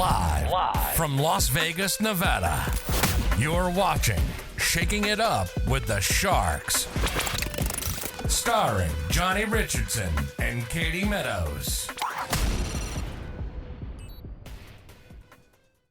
Live from Las Vegas, Nevada. You're watching Shaking It Up with the Sharks. Starring Johnny Richardson and Katie Meadows.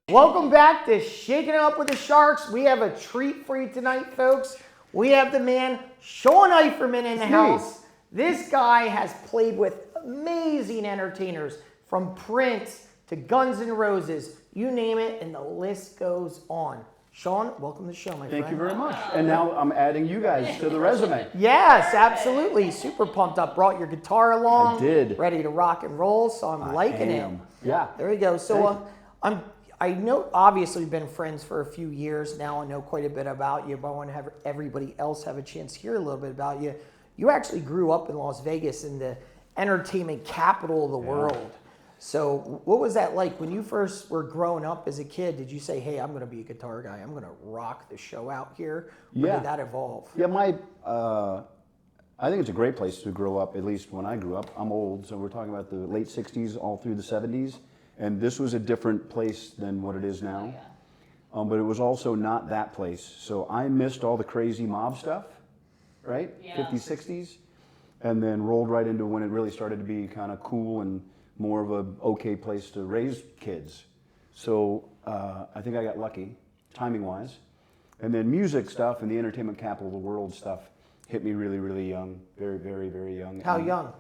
Welcome back to Shaking It Up with the Sharks. We have a treat for you tonight, folks. We have the man, Shawn Eiferman, in the house. This guy has played with amazing entertainers, from Prince to Guns N' Roses, you name it, and the list goes on. Shawn, welcome to the show, my friend. Thank you very much. And now I'm adding you guys to the resume. Yes, absolutely. Super pumped up. Brought your guitar along. I did. Ready to rock and roll, so I'm liking it. Yeah. There we go. So I know, obviously, we've been friends for a few years now. I know quite a bit about you, but I want to have everybody else have a chance to hear a little bit about you. You actually grew up in Las Vegas, in the entertainment capital of the world. So what was that like when you first were growing up as a kid? Did you say, hey, I'm going to be a guitar guy, I'm going to rock the show out here? Or did that evolve? Yeah, I think it's a great place to grow up, at least when I grew up. I'm old, so we're talking about the late 60s all through the 70s. And this was a different place than what it is now. But it was also not that place. So I missed all the crazy mob stuff, right? Yeah. 50s, 60s. And then rolled right into when it really started to be kind of cool and more of a okay place to raise kids. So I think I got lucky, timing-wise. And then music stuff and the entertainment capital of the world stuff hit me really, really young. Very, very, very young. How young?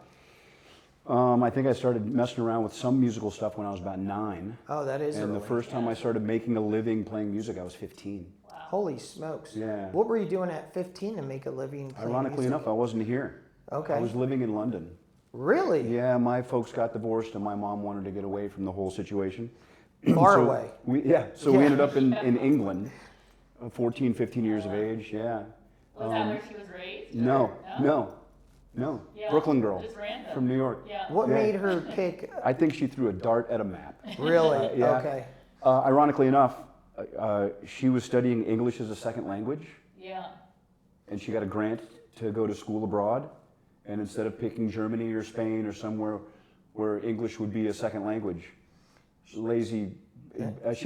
I think I started messing around with some musical stuff when I was about 9. Oh, that is And early. the first time I started making a living playing music, I was 15. Wow. Holy smokes. Yeah. What were you doing at 15 to make a living playing Ironically music? enough, I wasn't here. Okay. I was living in London. Really? Yeah, my folks got divorced and my mom wanted to get away from the whole situation. Far away. We ended up in England, 14, 15 years of age, yeah. Was that where she was raised? No. Yeah, Brooklyn girl just random. from New York. Yeah. What made her pick? I think she threw a dart at a map. Really? Yeah. Okay. Ironically enough, she was studying English as a second language. Yeah. And she got a grant to go to school abroad. And instead of picking Germany or Spain or somewhere where English would be a second language, she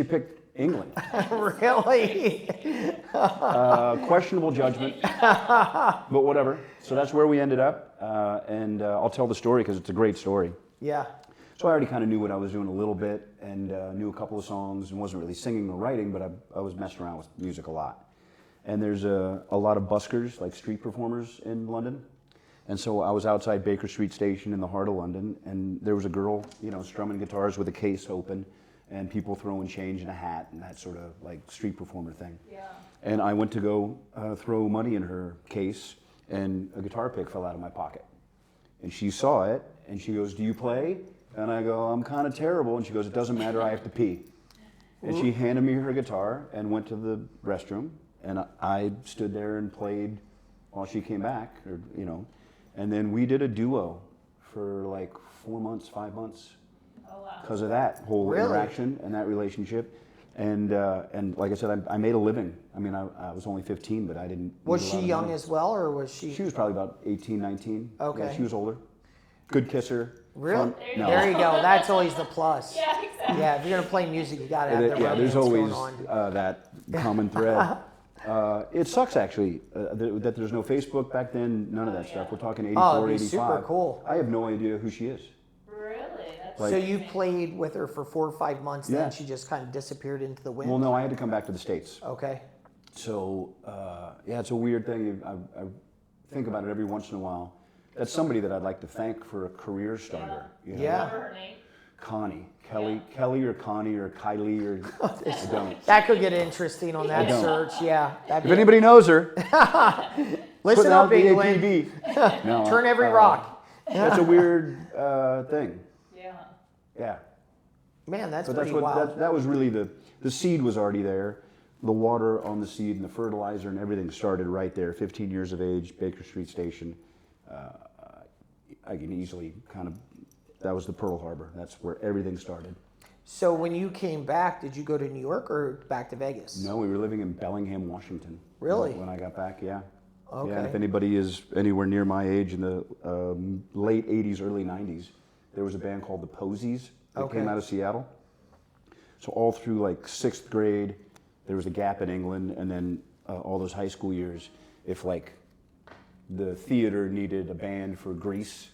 picked England. Really? Questionable judgment, but whatever. So that's where we ended up, and I'll tell the story because it's a great story. Yeah. So I already kind of knew what I was doing a little bit, and knew a couple of songs, and wasn't really singing or writing, but I was messing around with music a lot. And there's a lot of buskers, like street performers in London. And so I was outside Baker Street Station in the heart of London, and there was a girl, strumming guitars with a case open, and people throwing change in a hat and that sort of like street performer thing. Yeah. And I went to go throw money in her case, and a guitar pick fell out of my pocket. And she saw it, and she goes, "Do you play?" And I go, "I'm kind of terrible." And she goes, "It doesn't matter, I have to pee." And she handed me her guitar and went to the restroom, and I stood there and played while she came back, and then we did a duo for like 4 months, 5 months. Oh, wow. Because of that whole interaction and that relationship. And like I said, I made a living. I mean, I was only 15, but I didn't. Was she young as well, or was she? She was probably about 18, 19. Okay. Yeah, she was older. Good kisser. Really? No. There you go. That's always the plus. Yeah, exactly. Yeah, if you're gonna play music, you gotta have the romance there's always going on. that common thread. It sucks actually that there's no Facebook back then. None of that stuff. We're talking 84, 85. Super cool. I have no idea who she is. Really? That's So you played with her for 4 or 5 months, Yeah. then she just kind of disappeared into the wind? Well, no, I had to come back to the States. Okay. So, it's a weird thing. I think about it every once in a while. That's somebody that I'd like to thank for a career starter. Yeah. Remember her name? Connie. Kelly or Connie or Kylie or I don't. That could get interesting on that don't. search, yeah. If anybody knows her, Listen put up, out the England. APB. No, Turn every rock. That's a weird thing. Yeah. Yeah. Man, that's But pretty that's what wild. that was really the seed was already there. The water on the seed and the fertilizer and everything started right there. 15 years of age, Baker Street Station. I can easily that was the Pearl Harbor. That's where everything started. So when you came back, did you go to New York or back to Vegas? No, we were living in Bellingham, Washington. Really? When I got back, yeah. Okay. Yeah, if anybody is anywhere near my age in the late 80s, early 90s, there was a band called the Posies that came out of Seattle. So all through like 6th grade, there was a gap in England, and then all those high school years, if like the theater needed a band for Grease,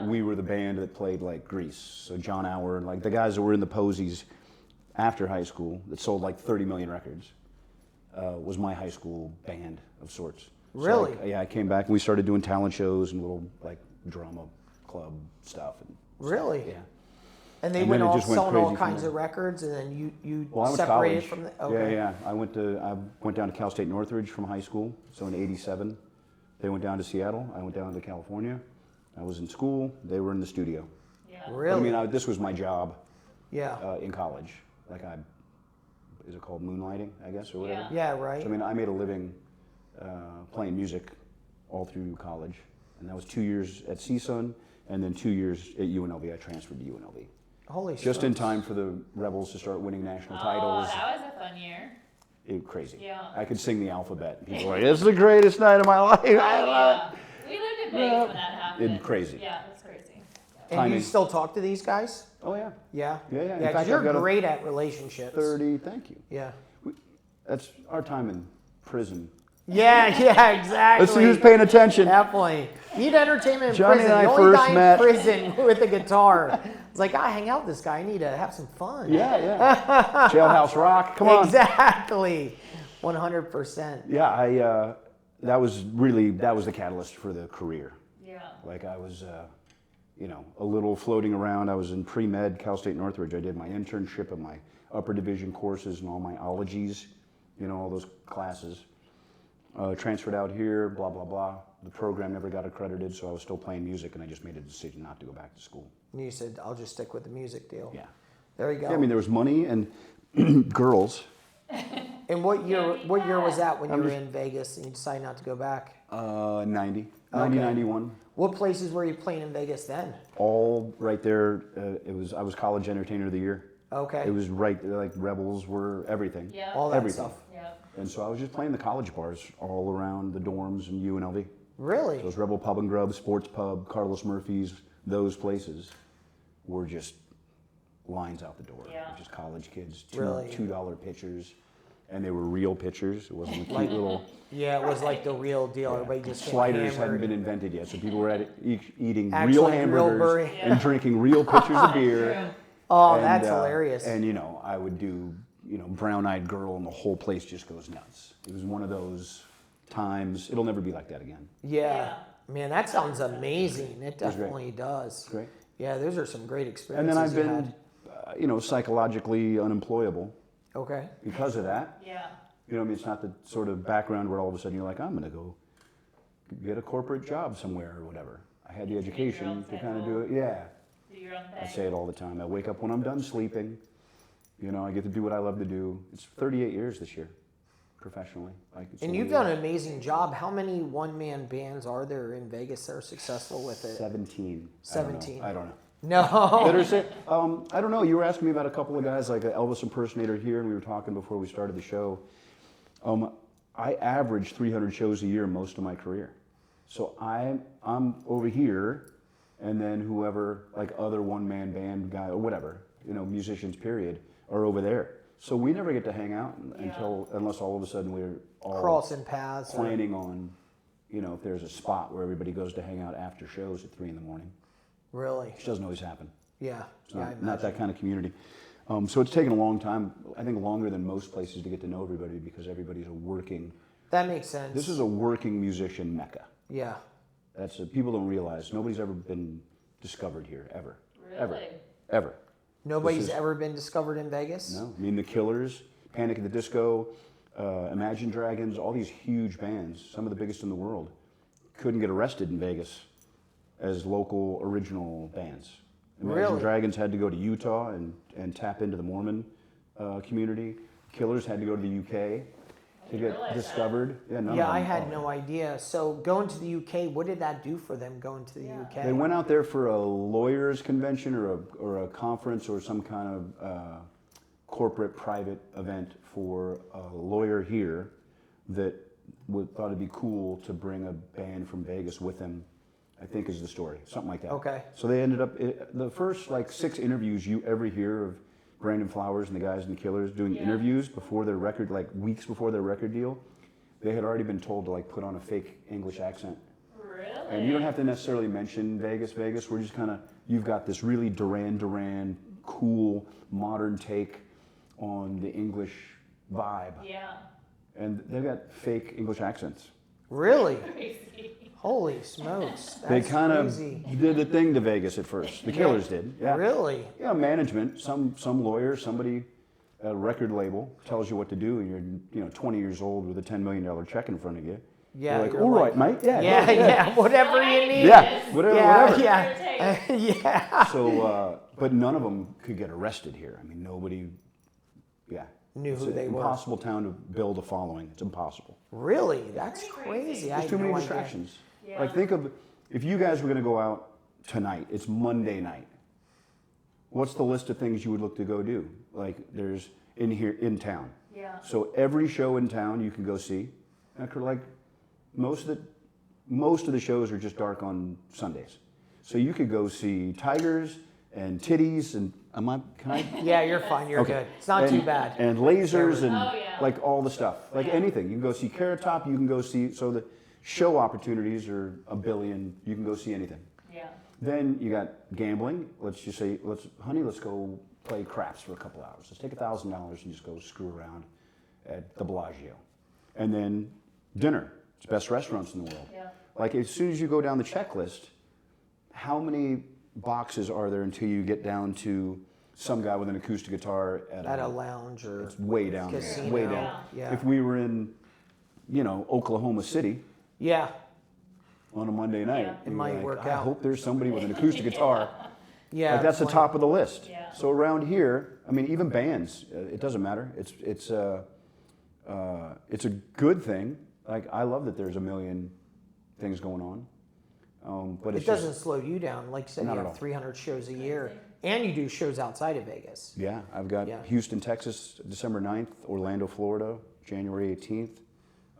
we were the band that played like Grease. So John Auer and like the guys that were in the Posies after high school that sold like 30 million records was my high school band of sorts. Really? So, I came back and we started doing talent shows and little like drama club stuff. And Really? Yeah. And they And went then it off just went selling all crazy from kinds there. of records, and then you Well, I was separated college. from the. Yeah, Okay. yeah. I went down to Cal State Northridge from high school. So in '87, they went down to Seattle. I went down to California. I was in school. They were in the studio. Yeah. Really? I mean, this was my job Yeah. in college. Is it called moonlighting, I guess, or whatever? Yeah. Right. So, I mean, I made a living playing music all through college. And that was 2 years at CSUN, and then 2 years at UNLV. I transferred to UNLV. Holy Just in smokes. time for the Rebels to start winning national Oh, titles. that was a fun year. Crazy. Yeah. I could sing the alphabet. People were like, "It's the greatest night of my life." I love it. We lived in Vegas when that happened. Crazy. Yeah, it was crazy. And timing. you still talk to these guys? Oh yeah. Yeah. Yeah, yeah. In Yeah, fact, because you're I've got a great at relationships. 30. Thank you. Yeah. That's our time in prison. Yeah. Yeah. Exactly. Let's see who's paying attention. Definitely. Need entertainment in Johnny prison. and I the only first guy met- in prison with a guitar. It's like, I hang out with this guy. I need to have some fun. Yeah, yeah. Jailhouse Rock. Come on. Exactly. 100%. Yeah, that was the catalyst for the career. Yeah. Like I was, a little floating around. I was in pre-med, Cal State Northridge. I did my internship and my upper division courses and all my ologies, all those classes. Transferred out here, blah, blah, blah. The program never got accredited, so I was still playing music, and I just made a decision not to go back to school. And you said, I'll just stick with the music deal. Yeah. There you go. Yeah, I mean, there was money and girls. And what year was that when you I'm were just- in Vegas and you decided not to go back? 90, Okay. 91. What places were you playing in Vegas then? All right there. I was college entertainer of the year. Okay. It was right, like Rebels were everything. Yeah. All that everything. stuff. Yeah. And so I was just playing the college bars all around the dorms and UNLV. Really? Those Rebel Pub and Grub, Sports Pub, Carlos Murphy's, those places were just lines out the door. Yeah. Just college kids, Really? $2 pitchers. And they were real pitchers. It wasn't a cute little Yeah, it was like the real deal. Everybody just came sliders hadn't hammered. been invented yet. So people were eating Actually, real real hamburgers burger. and drinking real pitchers of beer. Oh, And, that's hilarious. And I would do, Brown-Eyed Girl, and the whole place just goes nuts. It was one of those times. It'll never be like that again. Yeah. Man, that sounds amazing. It was great. definitely does. Great. Yeah, those are some great And experiences. then I've you been, had. psychologically unemployable Okay. because of that. Yeah. It's not the sort of background where all of a sudden you're like, I'm going to go get a corporate job somewhere or whatever. I had the Get to make your education own to kind of schedule. do it. Yeah. Do your own thing. I say it all the time. I wake up when I'm done sleeping. I get to do what I love to do. It's 38 years this year, professionally. And you've done an amazing job. How many one-man bands are there in Vegas that are successful with it? 17. 17. I don't know. No. Better say, I don't know. You were asking me about a couple of guys, like an Elvis impersonator here, and we were talking before we started the show. I averaged 300 shows a year most of my career. So I'm over here, and then whoever, like other one-man band guy or whatever, musicians, period, are over there. So we never get to hang out unless all of a sudden we're all Crossing paths. or- planning on, if there's a spot where everybody goes to hang out after shows at 3 a.m, Really? which doesn't always happen. Yeah. It's Yeah, I not imagine. that kind of community. So it's taken a long time, I think longer than most places to get to know everybody because everybody's a working, That makes sense. this is a working musician mecca. Yeah. People don't realize, nobody's ever been discovered here, ever. Ever. Really? Ever. Nobody's This is- ever been discovered in Vegas? No, I mean the Killers, Panic at the Disco, Imagine Dragons, all these huge bands, some of the biggest in the world, couldn't get arrested in Vegas as local original bands. Imagine Really? Dragons had to go to Utah and tap into the Mormon community. Killers had to go to the UK to get realize that. discovered. None of Yeah, I them- had no idea. So going to the UK, what did that do for them going to the UK? They went out there for a lawyers convention or a conference or some kind of corporate private event for a lawyer here that thought it'd be cool to bring a band from Vegas with them. I think is the story, something like that. Okay. So they ended up the first like 6 interviews you ever hear of Brandon Flowers and the guys in the Killers doing interviews before their record, like weeks before their record deal. They had already been told to like put on a fake English accent. Really? And you don't have to necessarily mention Vegas. We're just kind of, you've got this really Duran Duran, cool, modern take on the English vibe. Yeah. And they've got fake English accents. Really? Crazy. Holy smokes. That's They kind crazy. of did a thing to Vegas at first. The Killers did. Yeah. Really? Yeah, management, some lawyer, somebody at a record label tells you what to do, and you're 20 years old with a $10 million check in front of you. Yeah. You're like, you're all right, mate. Yeah. Yeah, yeah. Whatever you need. Yeah, whatever. Yeah. Yeah. So, but none of them could get arrested here. I mean, nobody. Yeah. Knew It's who they an were. impossible town to build a following. It's impossible. Really? That's crazy. I There's had too many no idea. distractions. Yeah. Like, think of if you guys were going to go out tonight. It's Monday night. What's the list of things you would look to go do? Like, there's in town. Yeah. So every show in town you can go see. After like most of the shows are just dark on Sundays. So you could go see Tigers and Titties and can I? Yeah, you're fine. You're good. It's not too bad. And lasers and Oh, yeah. like all the stuff. Like anything. You can go see Carrot Top, you can go see, so the show opportunities are a billion. You can go see anything. Yeah. Then you got gambling. Let's just say, let's go play craps for a couple hours. Let's take $1,000 and just go screw around at the Bellagio. And then dinner. It's the best restaurants in the world. Yeah. Like as soon as you go down the checklist, how many boxes are there until you get down to some guy with an acoustic guitar At a lounge or it's way down there. casino. Way down. Yeah. If we were in, Oklahoma City Yeah. on a Monday night, Yeah. It might work I out. hope there's somebody with an acoustic guitar. Yeah. Like that's the plenty. top of the list. Yeah. So around here, I mean, even bands, it doesn't matter. It's a good thing. Like I love that there's a million things going on. But It it's doesn't just, slow you down. Like you said, Not you at have all. 300 shows a year, and you do shows outside of Vegas. yeah, I've got Yeah. Houston, Texas, December 9th, Orlando, Florida, January 18th.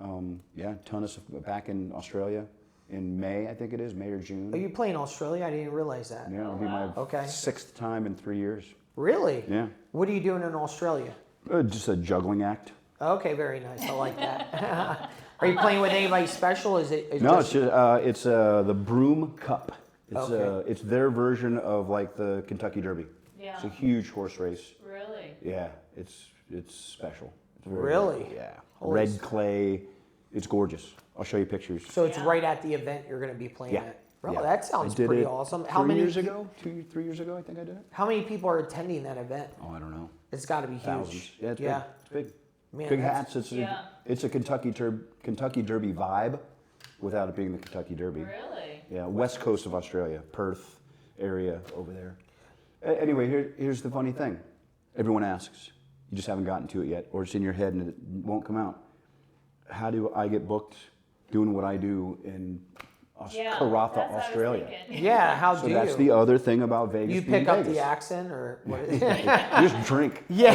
Ton of stuff back in Australia in May, I think it is, May or June. Are you playing Australia? I didn't realize that. Yeah, it'll be my Okay. 6th time in 3 years. Really? Yeah. What are you doing in Australia? Just a juggling act. Okay, very nice. I like that. Are you playing with anybody special? Is it? No, it's the Broom Cup. Okay. It's their version of like the Kentucky Derby. Yeah. It's a huge horse race. Really? Yeah, it's special. It's very Really? good. Yeah. Holy Red s- clay. It's gorgeous. I'll show you pictures. So it's Yeah. right at the event you're going to be playing Yeah. at. Bro, Yeah. that sounds I did pretty it awesome. 3 years ago? 3 years ago, I think I did it. How many people are attending that event? Oh, I don't know. It's got to be huge. Thousands. Yeah, it's yeah. big. It's big. Man, big that's- hats. Yeah. It's a Kentucky Derby vibe, without it being the Kentucky Derby. Really? Yeah, west coast of Australia, Perth area over there. Anyway, here's the funny thing. Everyone asks. You just haven't gotten to it yet, or it's in your head and it won't come out. How do I get booked doing what I do in Yeah. Karratha, that's what I was Australia? thinking. Yeah, how So do that's you? the other thing about Vegas. You being pick up Vegas. the accent or what is You just drink. Yeah.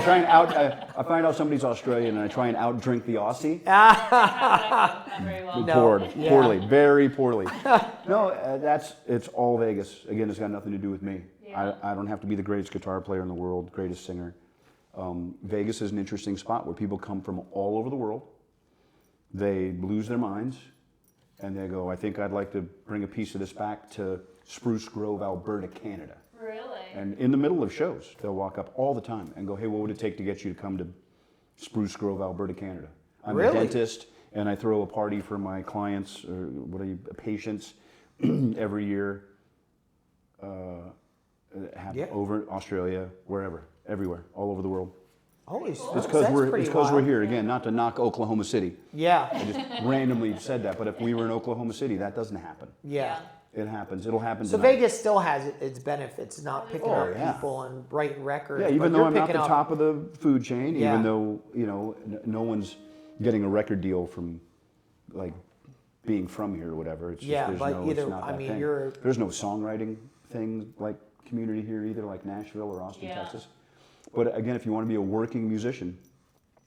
I find out somebody's Australian and I try and outdrink the Aussie. Not very well. No. Yeah. Poorly, very poorly. No, it's all Vegas. Again, it's got nothing to do with me. Yeah. I don't have to be the greatest guitar player in the world, greatest singer. Vegas is an interesting spot where people come from all over the world. They lose their minds and they go, I think I'd like to bring a piece of this back to Spruce Grove, Alberta, Canada. Really? And in the middle of shows, they'll walk up all the time and go, hey, what would it take to get you to come to Spruce Grove, Alberta, Canada? I'm Really? a dentist and I throw a party for my clients, or patients, every year. Yeah. Over Australia, wherever, everywhere, all over the world. Holy It's smokes, because that's we're pretty it's 'cause we're wild. here again. Not to knock Oklahoma City. Yeah, I just randomly said that, but if we were in Oklahoma City, that doesn't happen. yeah. It happens. It'll happen. So tonight. Vegas still has its benefits, not picking Oh, up yeah. people and writing records. Yeah, but even though you're I'm not the picking up- top of the food chain, Yeah. even though no one's getting a record deal from like being from here or whatever. It's just, Yeah, there's but no, either- it's not I that mean, thing. you're- There's no songwriting thing like community here either, like Nashville or Austin, Yeah. Texas. But again, if you want to be a working musician,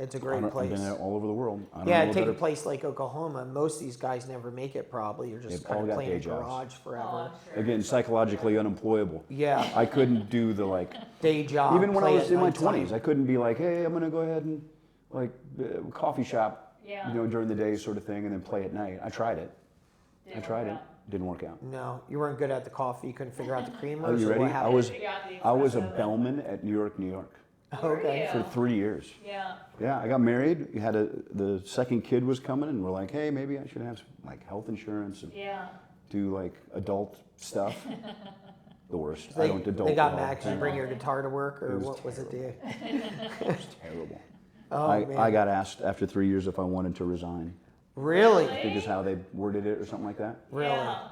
It's a great I've place. been there all over the world. I don't Yeah, know take a better- place like Oklahoma. Most of these guys never make it. Probably you're just They've kind all of got playing day in a jobs. garage forever. Oh, I'm sure. Again, psychologically unemployable. Yeah, I couldn't do the like. day job. Even when I play was at in my nighttime. 20s, I couldn't be like, hey, I'm gonna go ahead and like coffee shop, Yeah. you know, during the day sort of thing, and then play at night. I tried it. Didn't I tried work it. Didn't work out. No, you weren't good at the coffee. You couldn't figure out the creamers. Are you or ready? What I happened? was Figure out the I was a espresso. bellman at New York. Okay. For 3 years. Yeah. Yeah, I got married. The second kid was coming, and we're like, hey, maybe I should have some, like health insurance and Yeah. do like adult stuff. The worst. They, I don't adult. they got at all. mad 'cause you bring your guitar to work, or It was what was it? terrible. It was terrible. Oh I man, got asked after 3 years if I wanted to resign. really, I think is how they worded it or something like that. really. Yeah.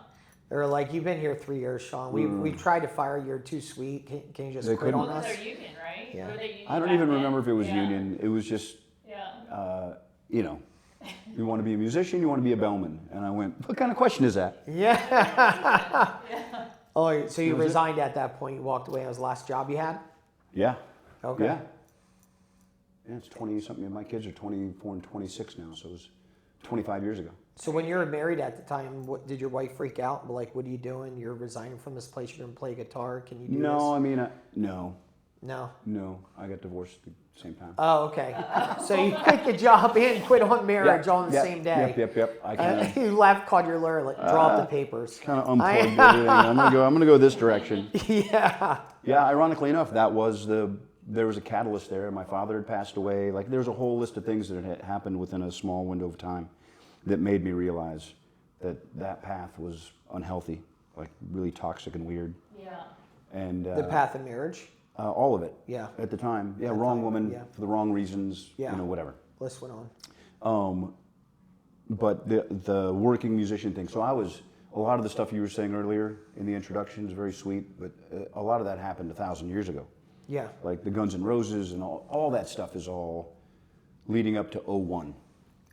Or like you've been here 3 years, Shawn. We tried to fire you. You're too sweet. Can you just They quit on couldn't. Well, us? they're union, right? Yeah. Were they union I don't back even then? remember if it was Yeah. union. It was just, Yeah. you know, you want to be a musician, you want to be a bellman. And I went, what kind of question is that? Yeah. Yeah. Oh, so you Was it? resigned at that point. You walked away. That was the last job you had. Yeah. Okay. Yeah. Yeah, it's 20 something. My kids are 24 and 26 now, so it was 25 years ago. So when you were married at the time, what did your wife freak out? Like, what are you doing? You're resigning from this place. You're gonna play guitar. Can you do No, this? I mean, no. No. I got divorced at the same time. Oh, okay. So you quit the job and quit on marriage on the same day. Yep. I kind of You left, called your lawyer, like, drop the papers. unplugged everything. I'm gonna go this direction. Yeah. Yeah, ironically enough, there was a catalyst there. My father had passed away. Like there's a whole list of things that had happened within a small window of time that made me realize that path was unhealthy, like really toxic and weird. Yeah. And The path of marriage. all of it. Yeah. At the time, yeah, At the wrong time, woman yeah. for the wrong reasons. Yeah. You know, whatever. List went on. But the working musician thing. So a lot of the stuff you were saying earlier in the introduction is very sweet, but a lot of that happened 1,000 years ago. Yeah. Like the Guns N' Roses and all that stuff is all leading up to '01.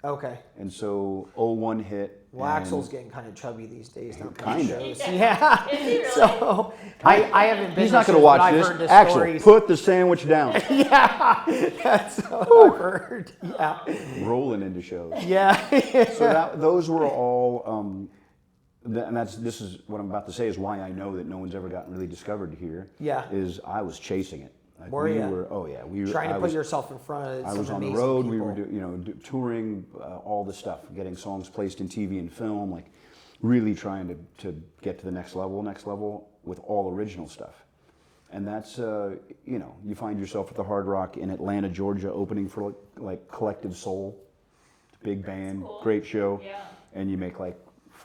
Okay. And so '01 hit. Well, and Axel's getting kind of chubby these days. Not Kinda. shows. Yeah. Is he really? So I haven't been. He's not to going to shows, but watch I've this. heard the Axel, stories. put the sandwich down. Yeah. That's what I've heard. Yeah. Rolling into shows. Yeah. So those were all, and this is what I'm about to say is why I know that no one's ever gotten really discovered here. Yeah. Is I was chasing it. Like Were ya? we were Trying to I put was, yourself in front of I some was on the amazing road. people. We were touring all the stuff, getting songs placed in TV and film, like really trying to get to the next level with all original stuff. And that's you find yourself at the Hard Rock in Atlanta, Georgia, opening for like Collective Soul, big band, cool. great show, Yeah. and you make like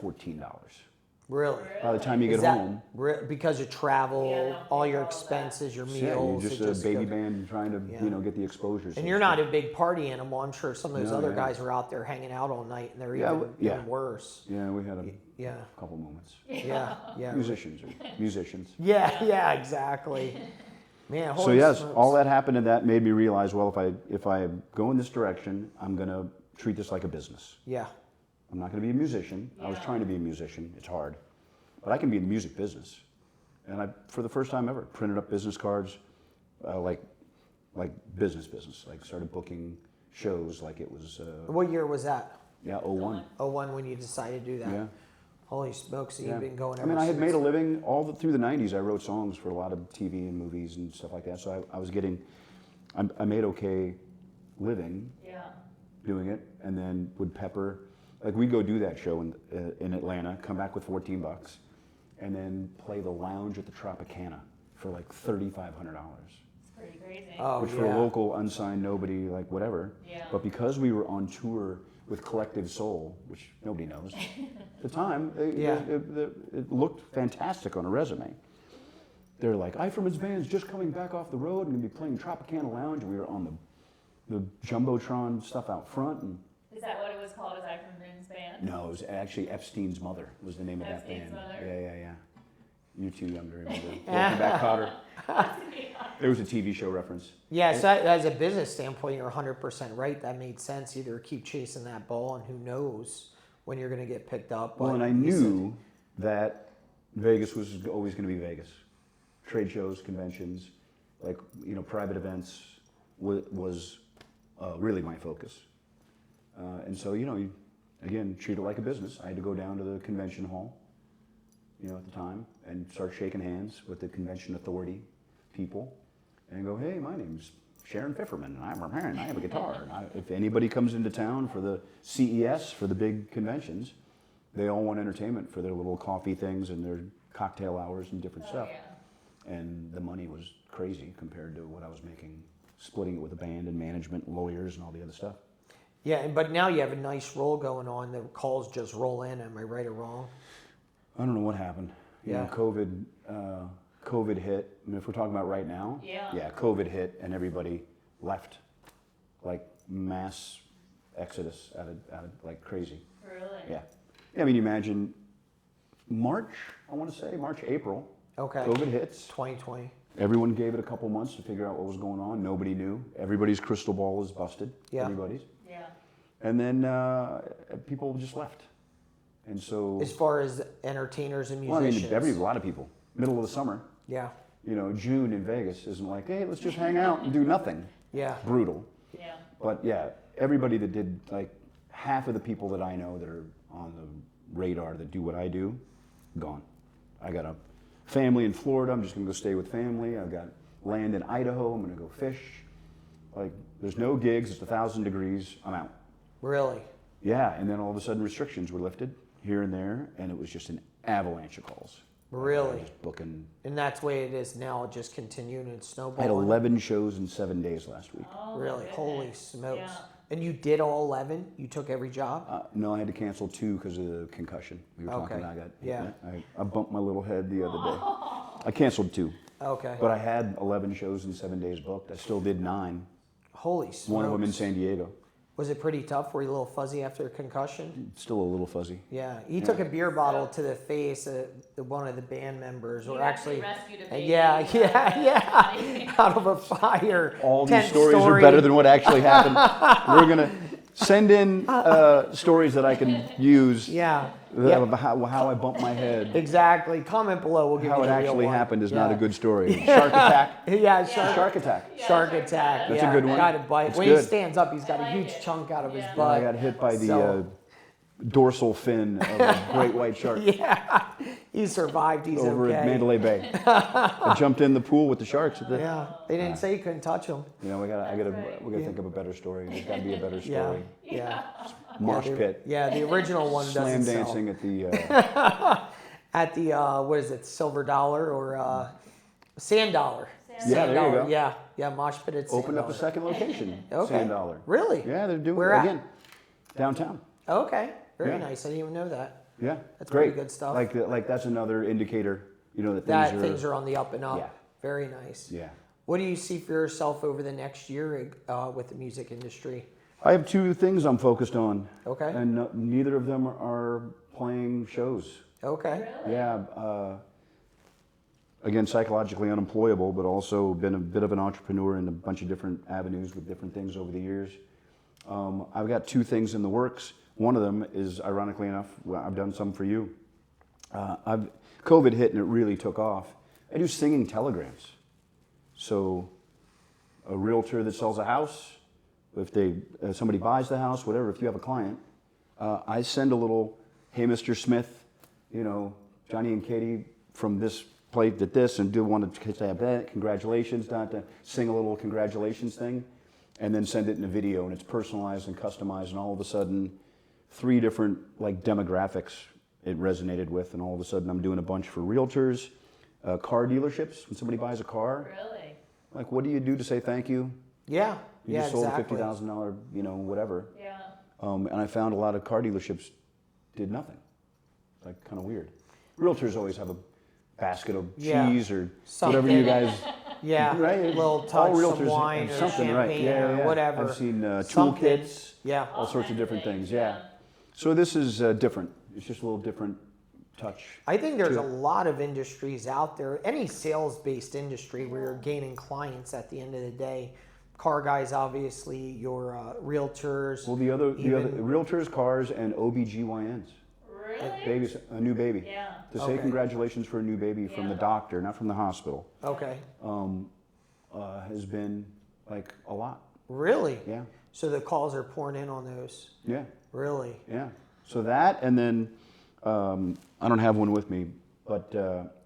$14. Really? By the time you Is get that home, because of travel, Yeah, no, all your all of that. expenses, your yeah, you're meals? just it a baby goes- band trying to Yeah. get the exposure. so And to you're speak. not a big party animal. I'm sure some of those No, other yeah. guys are out there hanging out all night, and they're Yeah, even worse. Yeah, we had a Yeah. couple moments. Yeah. Yeah. Musicians are musicians. Yeah. Exactly. Man. So Holy yes, smokes. all that happened, and that made me realize, well, if I go in this direction, I'm gonna treat this like a business. Yeah. I'm not gonna be a musician. I was Yeah. trying to be a musician. It's hard, but I can be in the music business. And I, for the first time ever, printed up business cards, like business, like started booking shows like it was. What year was that? Yeah, '01. 01 when you decided to do that. Yeah. Holy smokes! So Yeah. you've been going. I mean, ever I had made a since. living through the '90s. I wrote songs for a lot of TV and movies and stuff like that. So I was getting, I made okay living Yeah. doing it, and then would pepper, like we'd go do that show in Atlanta, come back with $14, and then play the lounge at the Tropicana for like $3,500. It's pretty crazy. Oh, Which yeah. for a local unsigned nobody, like whatever. Yeah. But because we were on tour with Collective Soul, which nobody knows, at the time, Yeah. it looked fantastic on a resume. They're like, Eiferman's band's just coming back off the road and gonna be playing Tropicana Lounge, and we were on the Jumbotron stuff out front. And Is that what it was called? Is Eiferman's band? no, it was actually Epstein's Mother was the name of that Epstein's band. Mother? Yeah. You're too young to remember. Welcome back, Cotter. There was a TV show reference. Yeah, so as a business standpoint, you're 100% right. That made sense. Either keep chasing that ball, and who knows when you're going to get picked up. Well, but and I you said- knew that Vegas was always going to be Vegas. Trade shows, conventions, like private events was really my focus. And so, you again, treat it like a business. I had to go down to the convention hall, at the time, and start shaking hands with the convention authority people, and go, hey, my name's Shawn Eiferman, and I have a guitar. And if anybody comes into town for the CES, for the big conventions, they all want entertainment for their little coffee things and their cocktail hours and different stuff. Yeah. And the money was crazy compared to what I was making, splitting it with a band and management and lawyers and all the other stuff. Yeah, but now you have a nice roll going on. The calls just roll in. Am I right or wrong? I don't know what happened. Yeah. COVID hit. I mean, if we're talking about right now, Yeah. COVID hit and everybody left, like mass exodus out of like crazy. Really? Yeah. I mean, imagine March, April. Okay. COVID hits. 2020. Everyone gave it a couple months to figure out what was going on. Nobody knew. Everybody's crystal ball is busted. Yeah. Everybody's. Yeah. And then people just left. And so. As far as entertainers and Well, I musicians. mean, a lot of people. Middle of the summer. Yeah. June in Vegas isn't like, hey, let's just hang out and do nothing. Yeah. Brutal. Yeah. But yeah, everybody that did, like half of the people that I know that are on the radar that do what I do, gone. I got a family in Florida. I'm just going to go stay with family. I've got land in Idaho. I'm going to go fish. Like, there's no gigs. It's 1,000 degrees. I'm out. Really? Yeah, and then all of a sudden restrictions were lifted here and there, and it was just an avalanche of calls. Really? Just booking. And that's the way it is now, just continuing and I had snowballing. 11 shows in 7 days last week. Oh, Really? goodness. Holy smokes. Yeah. And you did all 11? You took every job? No, I had to cancel 2 because of the concussion. We were talking Okay. about that. Yeah. I bumped my little head the other day. I canceled 2. Okay. But I had 11 shows in 7 days booked. I still did 9. Holy smokes. One of them in San Diego. Was it pretty tough? Were you a little fuzzy after a concussion? Still a little fuzzy. Yeah. He took a beer bottle to the face of one of the band members. You or actually actually rescued a baby yeah, out of yeah. Out of a fire. All these Tent stories story. are better than what actually happened. We're going to send in stories that I can use Yeah. of how I bumped my head. Exactly. Comment below. We'll give How you it the real actually one. happened is Yeah. not a good story. Shark attack. Yeah, Shark attack. Shark attack. That's a yeah. good one. Got a bite. It's When he good. stands up, he's got a I like huge it. chunk out of his Yeah. butt. I got hit by the So- dorsal fin of a great white shark. Yeah, he survived. He's Over okay. at Mandalay Bay. I jumped in the pool with the sharks. Yeah, they didn't say you couldn't touch him. We gotta think of a better story. There's gotta be a better Yeah, story. yeah. Marsh the, pit. Yeah, the original one Slam doesn't dancing sell. At the what is it, Silver Dollar or Sand Dollar? Yeah, there you go. Yeah, Mosh Pit at Sand Opened up a Dollar. second location. Okay. Sand Dollar. Really? Yeah, they're doing Where it at? again. Downtown. Okay, very Yeah. nice. I didn't even know that. Yeah, That's great. pretty good stuff. Like that's another indicator, that That things are on the up and up. Yeah. Very nice. Yeah. What do you see for yourself over the next year with the music industry? I have 2 things I'm focused on. Okay. And neither of them are playing shows. Okay. Yeah. Again, psychologically unemployable, but also been a bit of an entrepreneur in a bunch of different avenues with different things over the years. I've got 2 things in the works. One of them is, ironically enough, I've done some for you. COVID hit and it really took off. I do singing telegrams. So a realtor that sells a house, if somebody buys the house, whatever, if you have a client, I send a little, hey, Mr. Smith, Johnny and Katie from this played at this and do want to say that, congratulations, sing a little congratulations thing, and then send it in a video, and it's personalized and customized, and all of a sudden, 3 different demographics it resonated with, and all of a sudden I'm doing a bunch for realtors, car dealerships. When somebody buys a car, Really? like, what do you do to say thank you? Yeah. You just sold a $50,000, whatever. Yeah. And I found a lot of car dealerships did nothing. Like, kind of weird. Realtors always have a basket of Yeah. cheese or Something. whatever you guys. Yeah. Right? A little All touch, some realtors wine have or something, right? champagne Yeah, or whatever. I've seen Something. toolkits, Yeah. all sorts of kinds of different things, things. Yeah. So this is different. It's just a little different touch. I think there's to a it. lot of industries out there, any sales-based industry where you're gaining clients at the end of the day. Car guys, obviously, your realtors. Well, the other even- realtors, cars, and OBGYNs. Really? Babies, a new baby. Yeah. To say Okay. congratulations for a new baby from the Yeah. doctor, not from the hospital, Okay. has been like a lot. Really? Yeah. So the calls are pouring in on those. Yeah, Really? yeah. So that, and then I don't have one with me, but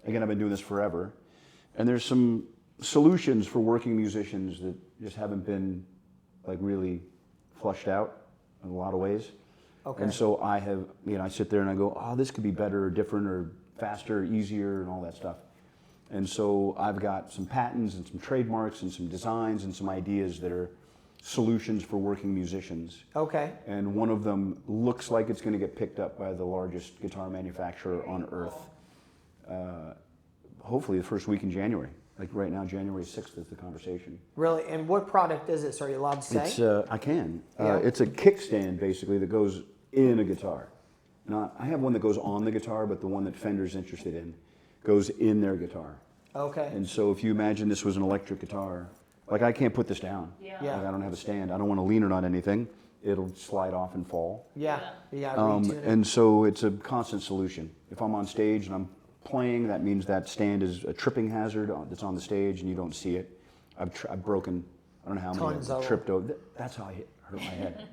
again, I've been doing this forever, and there's some solutions for working musicians that just haven't been like really flushed out in a lot of ways. Okay. And so I have, I sit there and I go, oh, this could be better or different or faster, or easier, and all that stuff. And so I've got some patents and some trademarks and some designs and some ideas that are solutions for working musicians. Okay. And one of them looks like it's going to get picked up by the largest guitar manufacturer on earth. Hopefully the first week in January. Like right now, January 6th is the conversation. Really? And what product is it? Are you allowed to say? It's I can. Yeah. It's a kickstand basically that goes in a guitar. Now I have one that goes on the guitar, but the one that Fender's interested in goes in their guitar. Okay. And so if you imagine this was an electric guitar, like I can't put this down. Yeah. Yeah. Like I don't have a stand. I don't want to lean it on anything. It'll slide off and fall. Yeah. Yeah. Retune it. And so it's a constant solution. If I'm on stage and I'm playing, that means that stand is a tripping hazard that's on the stage and you don't see it. I've broken, I don't know how many Tons I've of tripped over. That's how I hurt my head.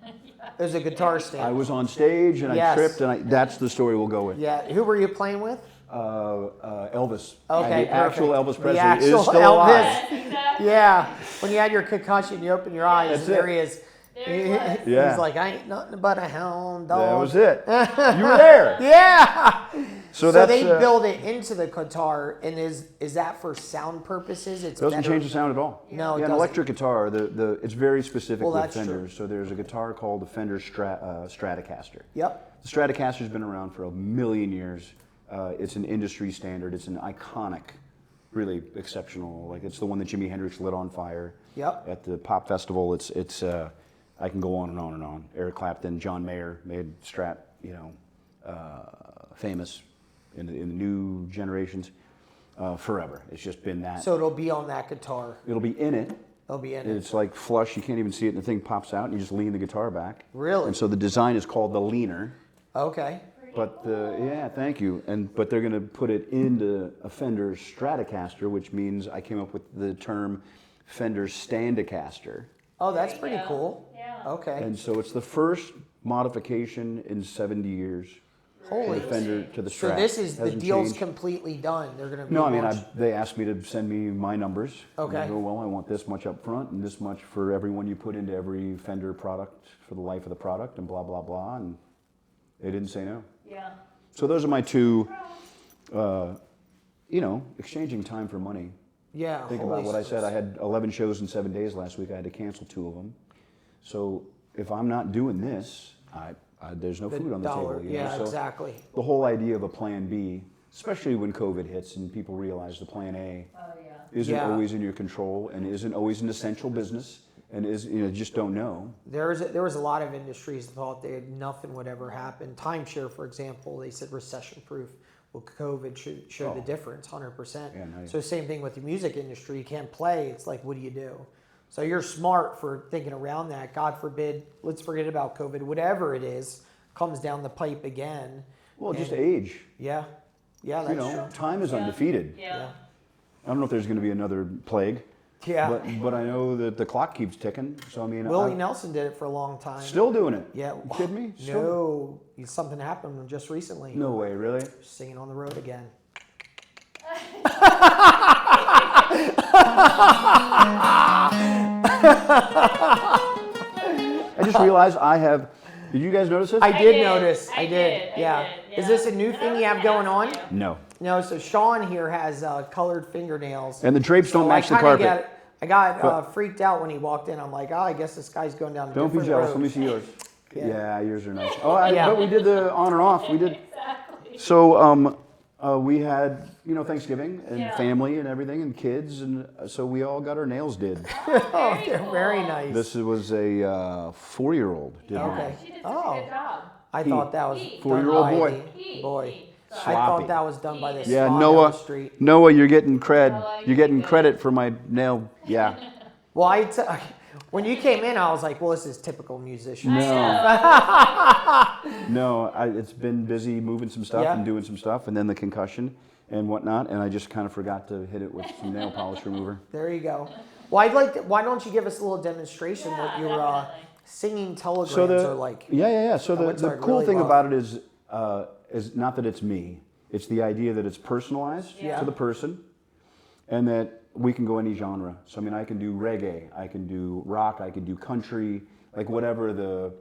There's a guitar stand. I was on stage and I Yes. tripped, and that's the story we'll go with. Yeah. Who were you playing with? Elvis. Okay, the actual perfect. Elvis The Presley actual is still Elvis. alive. Exactly. Yeah. When you had your concussion, you open your eyes, That's and there it. he is. There he was. Yeah. He's like, I ain't nothing but a hound dog. That was it. You were there. Yeah. So So that's, they build it into the guitar, and is that for sound purposes? It's Doesn't better. change the sound at all. No, it yeah, an doesn't. electric guitar, it's very specific Well, with that's true. Fenders. So there's a guitar called the Fender Stratocaster. Yep. The Stratocaster's been around for a million years. It's an industry standard. It's an iconic, really exceptional. Like it's the one that Jimi Hendrix lit on fire. Yep. At the pop festival. It's I can go on and on and on. Eric Clapton, John Mayer made Strat, famous in the new generations forever. It's just been that. So it'll be on that guitar. It'll be in it. It'll be in it. It's like flush. You can't even see it, and the thing pops out, and you just lean the guitar back. Really? And so the design is called the leaner. Okay. But yeah, thank you. But they're going to put it into a Fender Stratocaster, which means I came up with the term Fender Standacaster. Oh, that's There you pretty go. cool. Yeah. Okay. And so it's the first modification in 70 years Holy. to the Fender to the Strat. So this is the Hasn't deal's changed. completely done. They're going to be No, I mean, launched- they asked me to send me my numbers. Okay. And I go, well, I want this much up front and this much for everyone you put into every Fender product for the life of the product and blah, blah, blah. And they didn't say no. Yeah. So those are my two, exchanging time for money. Yeah. Think holy about what I smokes. said. I had 11 shows in 7 days last week. I had to cancel 2 of them. So if I'm not doing this, there's no The food on the dollar. table. Yeah, So exactly. the whole idea of a plan B, especially when COVID hits and people realize the plan A Oh yeah. isn't Yeah. always in your control and isn't always an essential business and just don't know. There was a lot of industries that thought nothing would ever happen. Timeshare, for example, they said recession proof. Well, COVID showed the difference, 100%. Yeah, no, So same thing with the music industry. You can't play. It's like, what do you do? So you're smart for thinking around that. God forbid, let's forget about COVID. Whatever it is, comes down the pipe again. Well, just And- age. Yeah. Yeah, that's true. Time is undefeated. Yeah. I don't know if there's going to be another plague. Yeah. But I know that the clock keeps ticking. So I mean, Willie I'm Nelson did it for a long time. still doing it. Yeah. You kidding me? Still- No, something happened just recently. No way, really? Singing on the road again. I just realized I have. Did you guys notice this? I did did. notice. I I did. did. I Yeah. did, Is yeah. this a new thing you have going on? No. No. So Shawn here has colored fingernails. And the drapes don't So match the I kinda carpet. I got But- freaked out when he walked in. I'm like, I guess this guy's going down a Don't be different jealous. road. Let me see yours. Yeah. Yeah, yours are nice. Oh, Yeah. but we did the on and off. We did. Exactly. So we had Thanksgiving and Yeah. family and everything and kids, and so we all got our nails did. Oh, they're very nice. This was a 4-year-old. Did Okay. mine. She did such Oh. a good job. I thought that was He. 4-year-old done by boy. the- He. boy. He. I Sloppy. thought that was done by the Yeah, spa down Noah. the street. Noah, you're getting cred. Noah, You're getting you're good. credit for my nail. Yeah. Well, when you came in, I was like, well, this is typical musician. No, it's been busy moving some stuff Yeah. and doing some stuff, and then the concussion and whatnot, and I just kind of forgot to hit it with some nail polish remover. There you go. Well, why don't you give us a little demonstration what your definitely. singing telegrams So are like. yeah. So what's the I cool really thing love. about it is not that it's me. It's the idea that it's personalized Yeah. to the person, and that we can go any genre. So I mean, I can do reggae, I can do rock, I can do country, like whatever the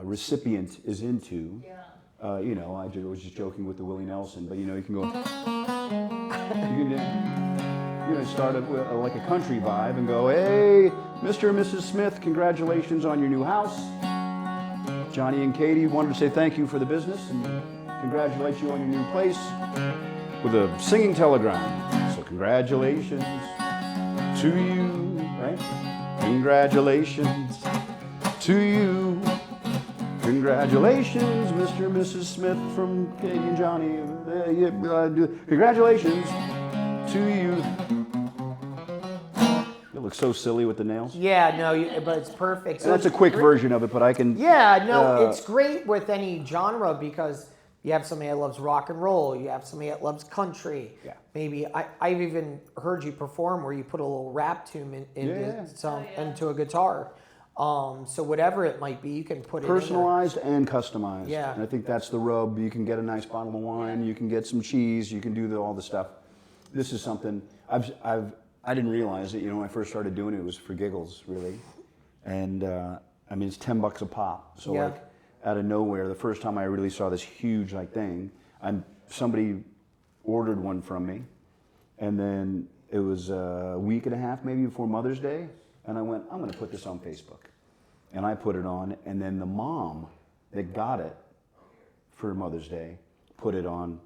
recipient is into. Yeah. You know, was just joking with the Willie Nelson, but you know, you can go. You can start it with like a country vibe and go, hey, Mr. and Mrs. Smith, congratulations on your new house. Johnny and Katie wanted to say thank you for the business and congratulate you on your new place with a singing telegram. So congratulations to you, right? Congratulations to you. Congratulations, Mr. and Mrs. Smith from Katie and Johnny. Congratulations to you. It looks so silly with the nails. Yeah, no, but it's perfect. So That's a it's quick great- version of it, but I can. Yeah, no, it's great with any genre because you have somebody that loves rock and roll, you have somebody that loves country. Yeah. Maybe I've even heard you perform where you put a little rap tune into a guitar. So whatever it might be, you can put it Personalized and customized. Yeah. And I think that's the rub. You can get a nice bottle of wine, you can get some cheese, you can do all the stuff. This is something I didn't realize it. You know, when I first started doing it was for giggles, really. And I mean, it's $10 a pop. So Yeah. like out of nowhere, the first time I really saw this huge like thing, somebody ordered one from me, and then it was a week and a half maybe before Mother's Day, and I went, I'm going to put this on Facebook. And I put it on, and then the mom that got it for Mother's Day put it on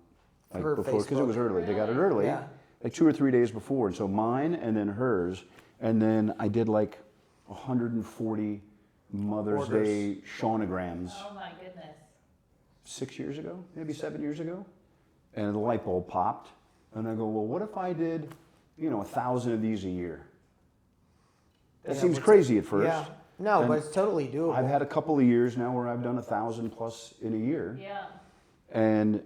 like For before, because it Facebook. was early. They got it early, Yeah. like 2 or 3 days before. And so mine and then hers, and then I did like 140 Mother's Orders. Day Shawnograms Oh my goodness. 6 years ago, maybe 7 years ago, and the light bulb popped. And I go, well, what if I did, 1,000 of these a year? That Yeah, seems what's crazy at first. Yeah. No, And but it's totally doable. I've had a couple of years now where I've done 1,000 plus in a year, Yeah. and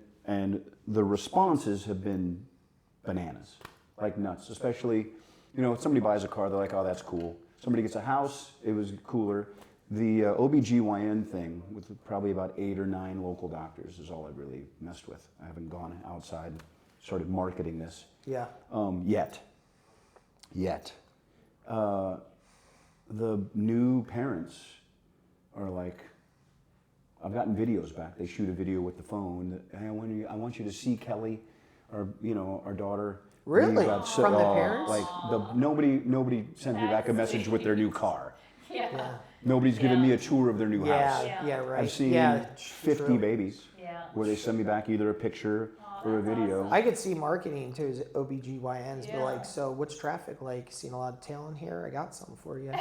the responses have been bananas, like nuts. Especially, if somebody buys a car, they're like, oh, that's cool. Somebody gets a house, it was cooler. The OBGYN thing with probably about 8 or 9 local doctors is all I've really messed with. I haven't gone outside and started marketing this Yeah. yet. The new parents are like, I've gotten videos back. They shoot a video with the phone. That, hey, I want you to see Kelly, our daughter. Really? We got From the parents? Like nobody sent me back a message with their new car. Yeah. Nobody's given me a tour of their new house. Yeah, right. I've seen yeah, 50 true. babies Yeah. where they send me back either a picture or a video. I could see marketing too as OBGYNs, but Yeah. like, so what's traffic like? Seen a lot of talent here? I got something for you. All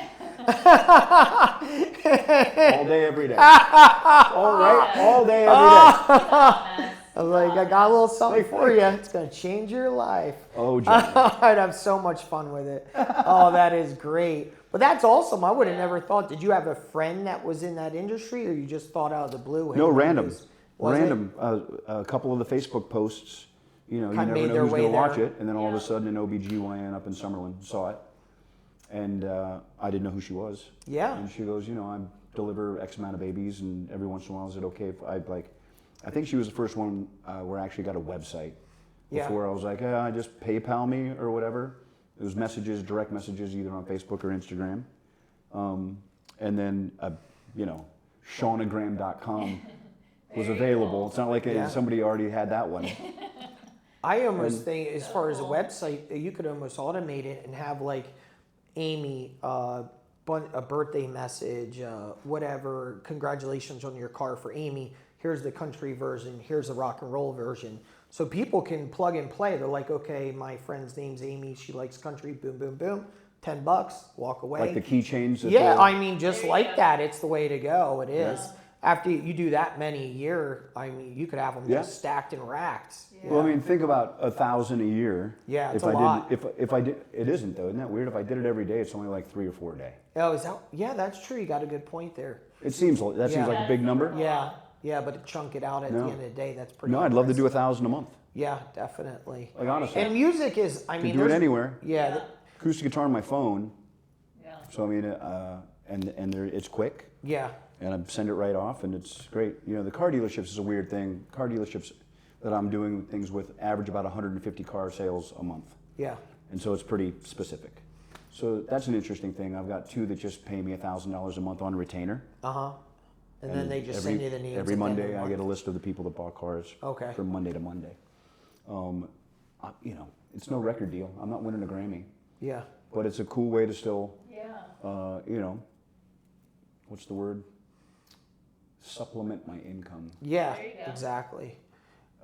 day, every day. All day, every day. I was like, I got a little something for you. It's going to change your life. Oh, John. I'd have so much fun with it. Oh, that is great. But that's awesome. I would have never thought. Did you have a friend that was in that industry, or you just thought out of the blue? No, Hey, random. was it? Random. A couple of the Facebook posts, you Kinda never made know their who's way going to watch there. it. And then all of a sudden, an OBGYN up in Summerlin saw it. And I didn't know who she was. Yeah. And she goes, I deliver X amount of babies, and every once in a while, is it okay if I think she was the first one where I actually got a website. Yeah. Before I was like, just PayPal me or whatever. It was messages, direct messages, either on Facebook or Instagram. And then, Shawnogram.com was available. It's not like somebody already had that one. I almost think, as far as a website, you could almost automate it and have like Amy, a birthday message, whatever, congratulations on your car for Amy. Here's the country version. Here's the rock and roll version. So people can plug and play. They're like, okay, my friend's name's Amy. She likes country. Boom, boom, boom. $10. Walk away. Like the keychains. Yeah, I mean, just like that. It's the way to go. It is. Yeah. After you do that many a year, I mean, you could have them Yeah. just stacked and racked. Well, I mean, think about 1,000 a year. Yeah, it's if a I lot. Did, if I did, it isn't though. Isn't that weird? If I did it every day, it's only like 3 or 4 a day. Oh, is that? Yeah, that's true. You got a good point there. It seems that seems like a big number. Yeah, but to chunk it out at the end of the day, that's pretty. No, I'd love to do impressive. 1,000 a month. Yeah, definitely. Like honestly, And music is, I mean, do it there's- anywhere. Yeah, Acoustic guitar on my phone. Yeah. So I mean, and it's quick. Yeah. And I send it right off, and it's great. You know, the car dealerships is a weird thing. Car dealerships that I'm doing things with average about 150 car sales a month. Yeah. And so it's pretty specific. So that's an interesting thing. I've got 2 that just pay me $1,000 a month on retainer. Uh-huh. And then they just send you the names. Every at the end of Monday, the I month. get a list of the people that bought cars Okay. from Monday to Monday. You know, it's no record deal. I'm not winning a Grammy, Yeah. but it's a cool way to still, Yeah. you know, what's the word? Supplement my income. Yeah, There you go. exactly.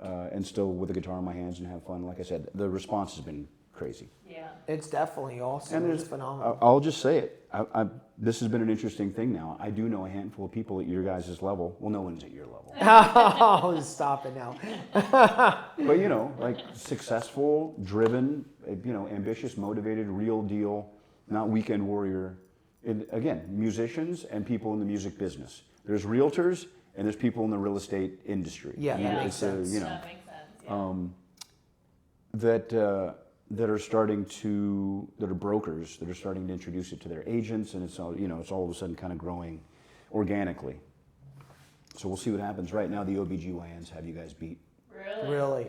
And still with a guitar in my hands and have fun. Like I said, the response has been crazy. Yeah. It's definitely awesome. It's phenomenal. I'll just say it. This has been an interesting thing now. I do know a handful of people at your guys' level. Well, no one's at your level. Oh, stop it now. But, you know, like successful, driven, you know, ambitious, motivated, real deal, not weekend warrior. And again, musicians and people in the music business. There's realtors and there's people in the real estate industry. Yeah, that makes sense. You know, That makes sense. Yeah. that are starting to, that are brokers that are starting to introduce it to their agents, and it's all, you know, it's all of a sudden kind of growing organically. So we'll see what happens. Right now, the OBGYNs have you guys beat. Really? Really?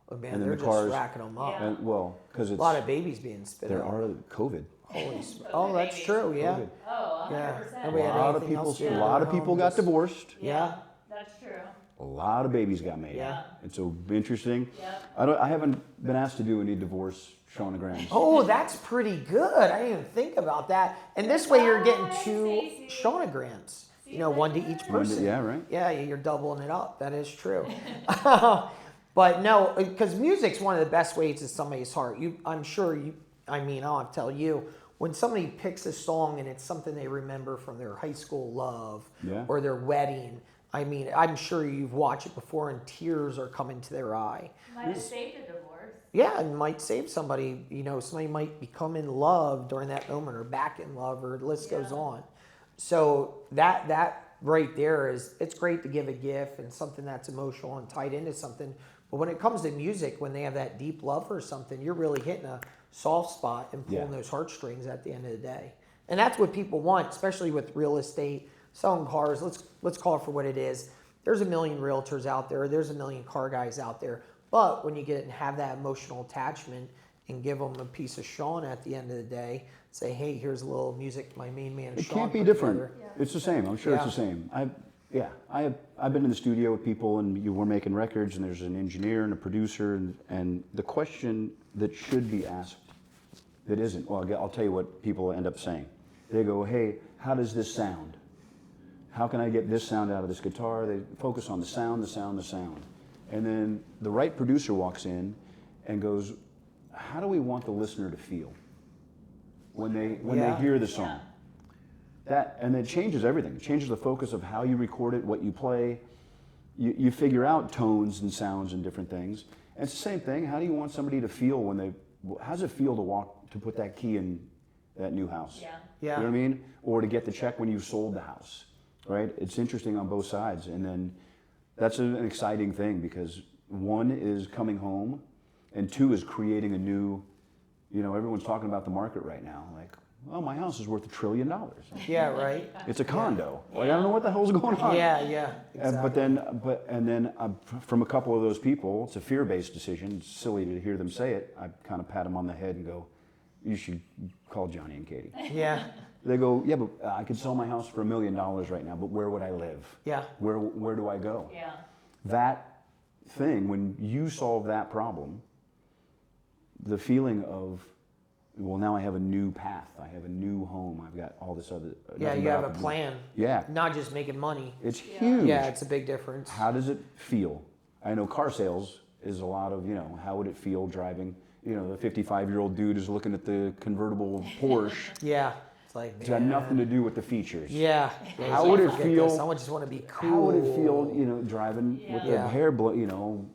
Oh, man, And then they're the just cars- racking them up. Yeah. And, well, because A it's, lot of babies being spit there out. are COVID. Holy oh, that's true, yeah. COVID. Oh, 100%. Yeah. A Nobody had lot of anything else people, to do a lot at of people home, got just- divorced. Yeah. That's true. A lot of babies got made. Yeah. And so interesting. Yep. I haven't been asked to do any divorce sonograms. Oh, that's pretty good. I didn't even think about that. And this way you're getting Oh, 2 Stacey. sonograms. You know, one to each One to- person. yeah, right. Yeah, you're doubling it up. That is true. But no, because music's one of the best ways to somebody's heart. I'm sure I mean, I'll have to tell you, when somebody picks a song and it's something they remember from their high school love Yeah. or their wedding, I mean, I'm sure you've watched it before and tears are coming to their eye. Might have saved a divorce. Yeah, it might save somebody. You know, somebody might become in love during that moment or back in love, or the list goes on. So that right there is, it's great to give a gift and something that's emotional and tied into something. But when it comes to music, when they have that deep love for something, you're really hitting a soft spot and pulling Yeah. those heartstrings at the end of the day. And that's what people want, especially with real estate, selling cars. Let's call it for what it is. There's a million realtors out there. There's a million car guys out there. But when you get and have that emotional attachment and give them a piece of Shawn at the end of the day, say, hey, here's a little music my main man It Shawn can't be put different. together. It's the same. I'm sure it's the same. I've been in the studio with people, and we're making records, and there's an engineer and a producer, and the question that should be asked that isn't, well, I'll tell you what people end up saying. They go, hey, how does this sound? How can I get this sound out of this guitar? They focus on the sound, the sound, the sound. And then the right producer walks in and goes, how do we want the listener to feel when they hear the song? And it changes everything. It changes the focus of how you record it, what you play. You figure out tones and sounds and different things. And it's the same thing. How do you want somebody to feel how does it feel to put that key in that new house? Yeah. Yeah. You know what I mean? Or to get the check when you've sold the house, right? It's interesting on both sides. And then that's an exciting thing, because 1 is coming home and 2 is creating a new, you know, everyone's talking about the market right now. Like, well, my house is worth $1 trillion. Yeah, right? It's a condo. Like, I don't know what the hell's going on. Yeah, exactly. And then from a couple of those people, it's a fear-based decision. It's silly to hear them say it. I kind of pat them on the head and go, you should call Johnny and Katie. Yeah, They go, yeah, but I could sell my house for $1 million right now, but where would I live? yeah, Where do I go? Yeah. That thing, when you solve that problem, the feeling of, well, now I have a new path. I have a new home. I've got all this other. yeah. nothing You but have a opportunity. plan. Yeah. Not just making money. It's huge. Yeah, it's a big difference. How does it feel? I know car sales is a lot of, you know, how would it feel driving? You know, the 55-year-old dude is looking at the convertible Porsche. Yeah, it's like, It's got nothing to do with the features. Yeah. How would it Forget feel? this. I just want to be cool. How would it feel, you know, driving with the Yeah. hair, you know,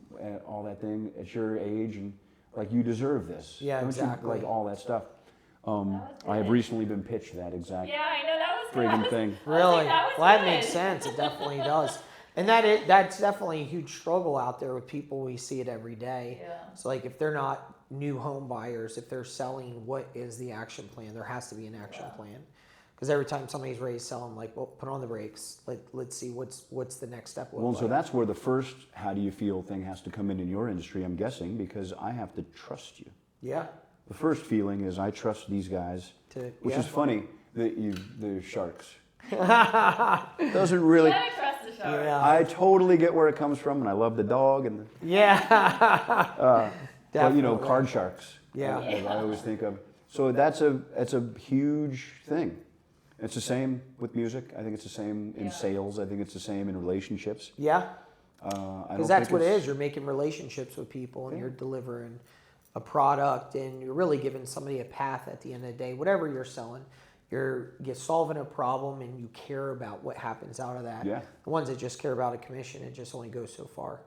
all that thing at your age, and like, you deserve this. Yeah, Don't exactly. You, like, all that stuff. I have recently been pitched that exact Yeah, I know that was friggin' good. thing. Really? that was Well, that good. makes sense. It definitely does. And that's definitely a huge struggle out there with people. We see it every day. Yeah. So like, if they're not new home buyers, if they're selling, what is the action plan? There has to be an action plan. Because every time somebody's ready to sell, I'm like, well, put on the brakes. Let's see what's the next step. Well, so that's where the first "how do you feel" thing has to come in your industry, I'm guessing, because I have to trust you. Yeah. The first feeling is I trust these guys, which is funny. The Sharks doesn't really. You gotta trust the shark. Yeah. I totally get where it comes from, and I love the dog and the. Yeah. But you know, card sharks. Yeah. I always think of. So that's a huge thing. It's the same with music. I think it's the same in sales. I think it's the same in relationships. Yeah. Because Because that's what it is. You're making relationships with people, and you're delivering a product, and you're really giving somebody a path at the end of the day. Whatever you're selling, you're solving a problem, and you care about what happens out of that. Yeah. The ones that just care about a commission, it just only goes so far.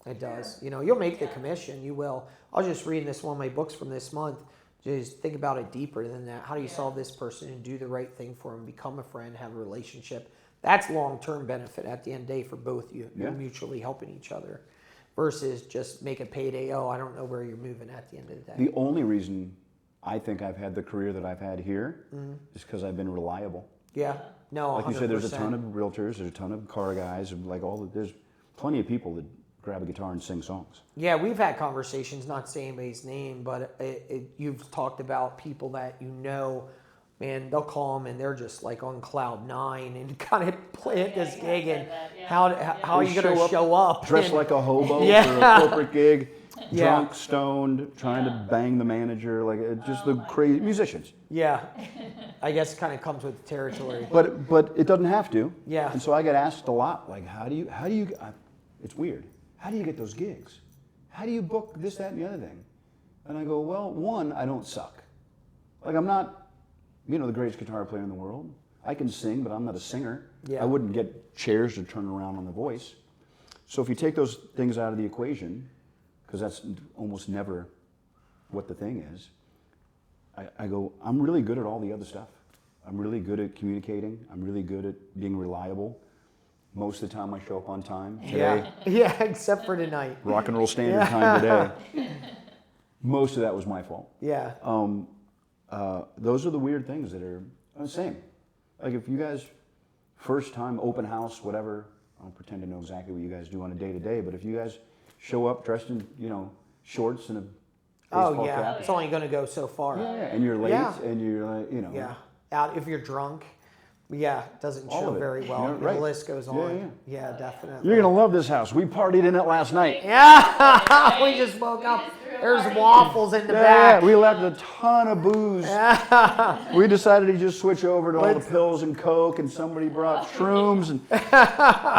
It does. You know, you'll make the commission. You will. I was just reading one of my books from this month. Just think about it deeper than that. How do you solve this person and do the right thing for them, become a friend, have a relationship? That's long-term benefit at the end of the day for both you. You're mutually helping each other versus just make a payday. Oh, I don't know where you're moving at the end of the day. The only reason I think I've had the career that I've had here is because I've been reliable. Yeah. No, 100%. Like you said, there's a ton of realtors, there's a ton of car guys, and like there's plenty of people that grab a guitar and sing songs. Yeah, we've had conversations, not saying anybody's name, but you've talked about people that you know, man, they'll call them and they're just like on cloud 9 and kind of play at this gig, and how are you going to show up? Dressed like a hobo for a corporate gig, drunk, stoned, trying to bang the manager, like just the crazy musicians. Yeah, I guess it kind of comes with the territory. But it doesn't have to. Yeah. And so I get asked a lot, like, how do you? It's weird. How do you get those gigs? How do you book this, that, and the other thing? And I go, well, one, I don't suck. Like, I'm not, the greatest guitar player in the world. I can sing, but I'm not a singer. Yeah. I wouldn't get chairs to turn around on the voice. So if you take those things out of the equation, because that's almost never what the thing is, I go, I'm really good at all the other stuff. I'm really good at communicating. I'm really good at being reliable. Most of the time I show up on time. Today, Yeah, except for tonight. Rock and roll standard time today. Most of that was my fault. Yeah. Those are the weird things that are the same. Like if you guys, first time open house, whatever, I don't pretend to know exactly what you guys do on a day-to-day, but if you guys show up dressed in, shorts and a baseball cap. It's only going to go so far. Yeah, and you're late, and you're like, Yeah. Out if you're drunk. Yeah, it doesn't show very well. The list goes on. Yeah, definitely. You're going to love this house. We partied in it last night. Yeah, we just woke up. There's waffles in the back. We left a ton of booze. We decided to just switch over to all the pills and Coke, and somebody brought shrooms, and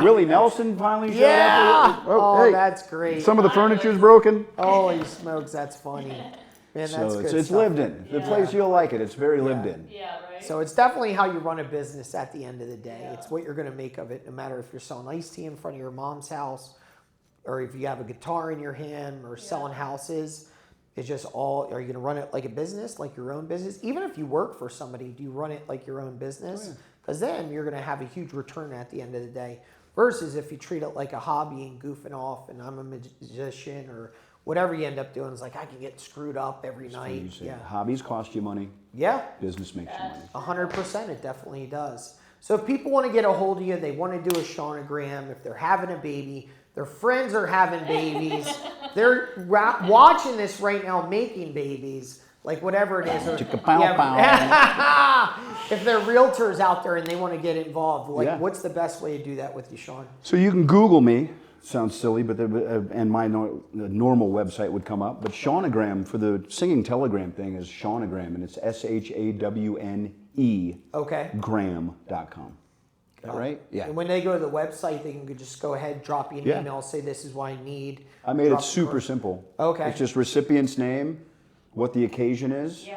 Willie Nelson finally showed up. Oh, that's great. Some of the furniture's broken. Holy smokes, that's funny. Man, that's So good it's stuff. lived in. The place, you'll like it. It's very lived in. Yeah, right. So it's definitely how you run a business at the end of the day. It's what you're going to make of it, no matter if you're selling iced tea in front of your mom's house, or if you have a guitar in your hand, or selling houses. It's just all, are you going to run it like a business, like your own business? Even if you work for somebody, do you run it like your own business? Because then you're going to have a huge return at the end of the day. Versus if you treat it like a hobby and goofing off, and I'm a musician, or whatever you end up doing is like, I can get screwed up every night. Hobbies cost you money. Yeah. Business makes you money. 100%, it definitely does. So if people want to get a hold of you, they want to do a Shawnogram, if they're having a baby, their friends are having babies, they're watching this right now making babies, like whatever it is. Or, if they're realtors out there and they want to get involved, what's the best way to do that with you, Shawn? So you can Google me. Sounds silly, but and my normal website would come up. But Shawnogram for the singing telegram thing is Shawnogram, and it's SHAWNE. Okay. Gram.com. Is that right? Yeah. And when they go to the website, they can just go ahead, drop you an email, say this is what I need. I made it super simple. Okay. It's just recipient's name, what the occasion is,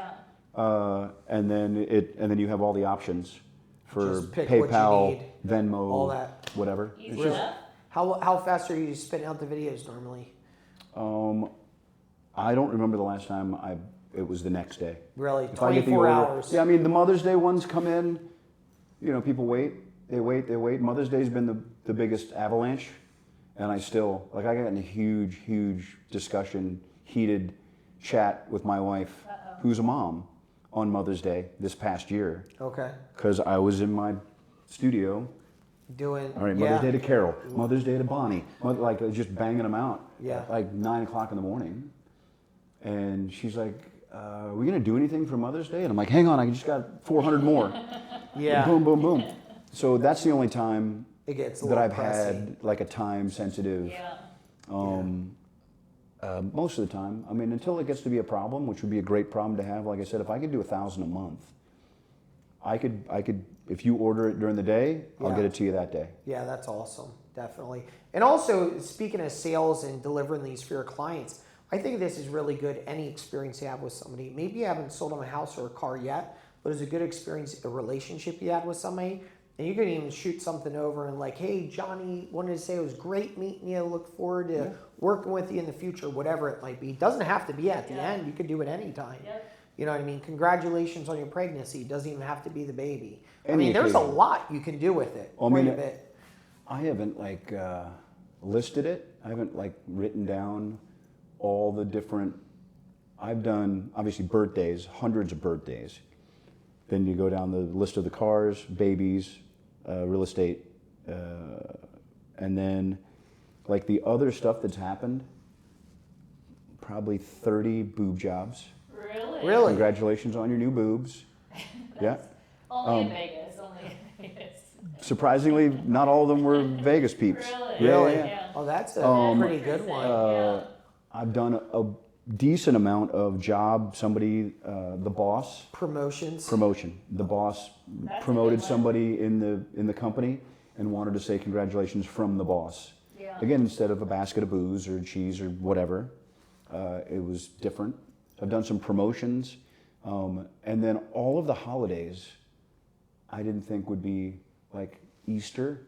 and then you have all the options for PayPal, Venmo, all that, whatever. Easy enough. How fast are you spitting out the videos normally? I don't remember the last time it was the next day. Really? If I get the 24 order, hours? Yeah, I mean, the Mother's Day ones come in, people wait. They wait. Mother's Day's been the biggest avalanche. And I got in a huge discussion, heated chat with my wife, who's a mom, on Mother's Day this past year Okay. because I was in my studio. Doing. All right, Mother's Day to Carol, Mother's Day to Bonnie, like just banging them out. Yeah. At like 9 o'clock in the morning. And she's like, are we going to do anything for Mother's Day? And I'm like, hang on, I just got 400 more. Yeah. Boom, boom, boom. So that's the only time It gets a that little I've pressy. had like a time sensitive. Yeah. Most of the time, I mean, until it gets to be a problem, which would be a great problem to have. Like I said, if I could do 1,000 a month, I could. If you order it during the day, I'll Yeah. get it to you that day. Yeah, that's awesome. Definitely. And also, speaking of sales and delivering these for your clients, I think this is really good. Any experience you have with somebody, maybe you haven't sold them a house or a car yet, but it's a good experience, a relationship you had with somebody. And you can even shoot something over and like, hey, Johnny, wanted to say it was great meeting you. Look forward to working with you in the future, whatever it might be. It doesn't have to be at the end. You could do it anytime. Yep. You know what I mean? Congratulations on your pregnancy. It doesn't even have to be the baby. I Any mean, there's a occasion. lot you can do with it. Well, I Quite mean, a bit. I haven't like listed it. I haven't like written down all the different. I've done obviously birthdays, hundreds of birthdays. Then you go down the list of the cars, babies, real estate, and then like the other stuff that's happened. Probably 30 boob jobs. Really? Really? Congratulations on your new boobs. Yeah. Only in Vegas. Only in Vegas. Surprisingly, not all of them were Vegas peeps. Really? Yeah, Really? yeah. Yeah. Oh, that's a pretty good one. Yeah. I've done a decent amount of job. Somebody, the boss, Promotions. promotion. The boss That's a promoted good one. somebody in the company and wanted to say congratulations from the boss. Yeah. Again, instead of a basket of booze or cheese or whatever, it was different. I've done some promotions, and then all of the holidays, I didn't think would be like Easter.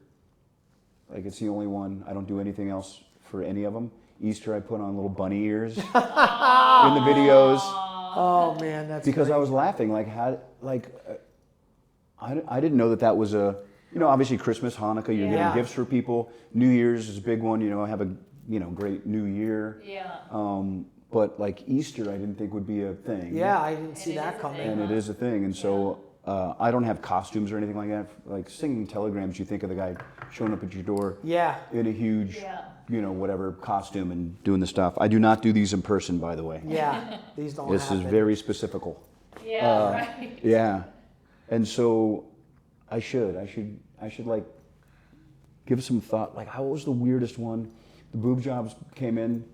Like it's the only one. I don't do anything else for any of them. Easter, I put on little bunny ears in the videos Oh man, that's because great. I was laughing. Like I didn't know that was a, obviously Christmas, Hanukkah, you're Yeah. getting gifts for people. New Year's is a big one. Have a great New Year. Yeah. But like Easter, I didn't think would be a thing. Yeah, I didn't see It that is a coming. thing. And it is a thing. And so I don't have costumes or anything like that. Like singing telegrams, you think of the guy showing up at your door Yeah. in a huge, Yeah. whatever costume and doing the stuff. I do not do these in person, by the way. Yeah. These don't This happen. is very specifical. Yeah. Right. Yeah. And so I should like give some thought. Like, how was the weirdest one? The boob jobs came in,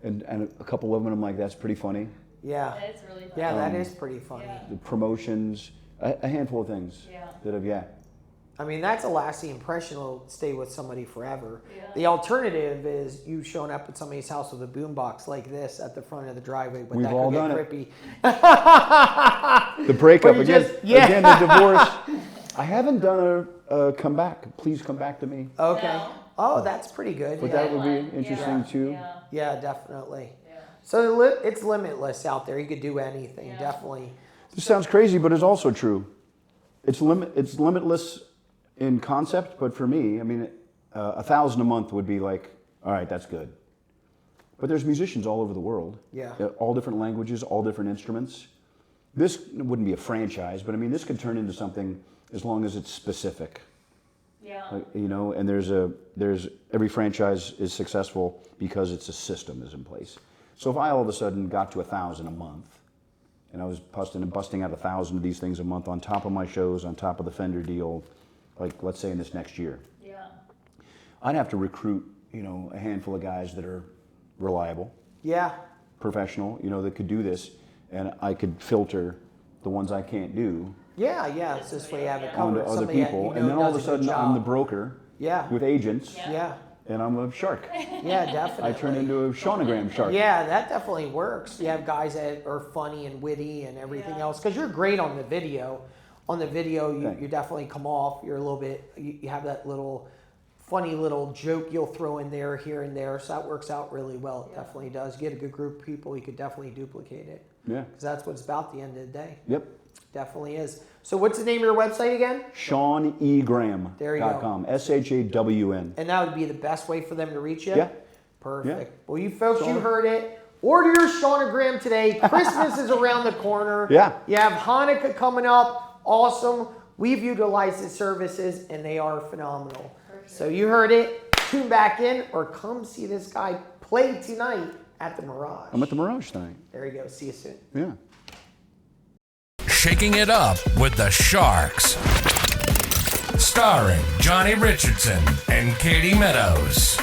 and a couple of them, I'm like, that's pretty funny. Yeah. It's really fun. Yeah, that is pretty funny. Yeah. The promotions, a handful of things Yeah. that have, I mean, that's a lasting impression. It'll stay with somebody forever. Yeah. The alternative is you showing up at somebody's house with a boombox like this at the front of the driveway, but We've that all could done get it. creepy. The breakup But you again, just- yeah. again, the divorce. I haven't done a come back. Please come back to me. Okay. No. Oh, that's pretty good. But Yeah, that would be One. interesting Yeah. too. Yeah. yeah, definitely. Yeah. So it's limitless out there. You could do anything, Yeah. definitely. This sounds crazy, but it's also true. It's limitless in concept, but for me, I mean, 1,000 a month would be like, all right, that's good. But there's musicians all over the world. Yeah. All different languages, all different instruments. This wouldn't be a franchise, but I mean, this could turn into something as long as it's specific. Yeah. And there's every franchise is successful because it's a system is in place. So if I all of a sudden got to 1,000 a month, and I was busting out 1,000 of these things a month on top of my shows, on top of the Fender deal, like let's say in this next year, Yeah. I'd have to recruit, a handful of guys that are reliable, Yeah. professional, that could do this, and I could filter the ones I can't do Yeah, yeah. It's this way you have it onto covered. other Somebody that people, you know and then all of a does good sudden I'm the job. broker Yeah. with agents, Yeah. Yeah. and I'm a shark. Yeah, definitely. I turn into a Shawnogram shark. Yeah, that definitely works. You have guys that are funny and witty and everything Yeah. else because you're great on the video. On the video, Thank you definitely come off. You're a little bit. You have that little funny little joke you'll throw in there here and there, so that works out really well. It Yeah. definitely does. Get a good group of people, you could definitely duplicate it Yeah. because that's what it's about. At the end of the day, Yep. definitely is. So, what's the name of your website again? ShawnEgram.com. There you go. ShaWN. And that would be the best way for them to reach you? Yeah. Perfect. Yeah. Well, you folks, you Shawn. heard it. Order your Shawnogram today. Christmas is around the corner. Yeah. You have Hanukkah coming up. Awesome. We've utilized the services, and they are phenomenal. So you heard it. Tune back in or come see this guy play tonight at the Mirage. I'm at the Mirage tonight. There you go. See you soon. Yeah. Shaking It Up with the Sharks. Starring Johnny Richardson and Katie Meadows.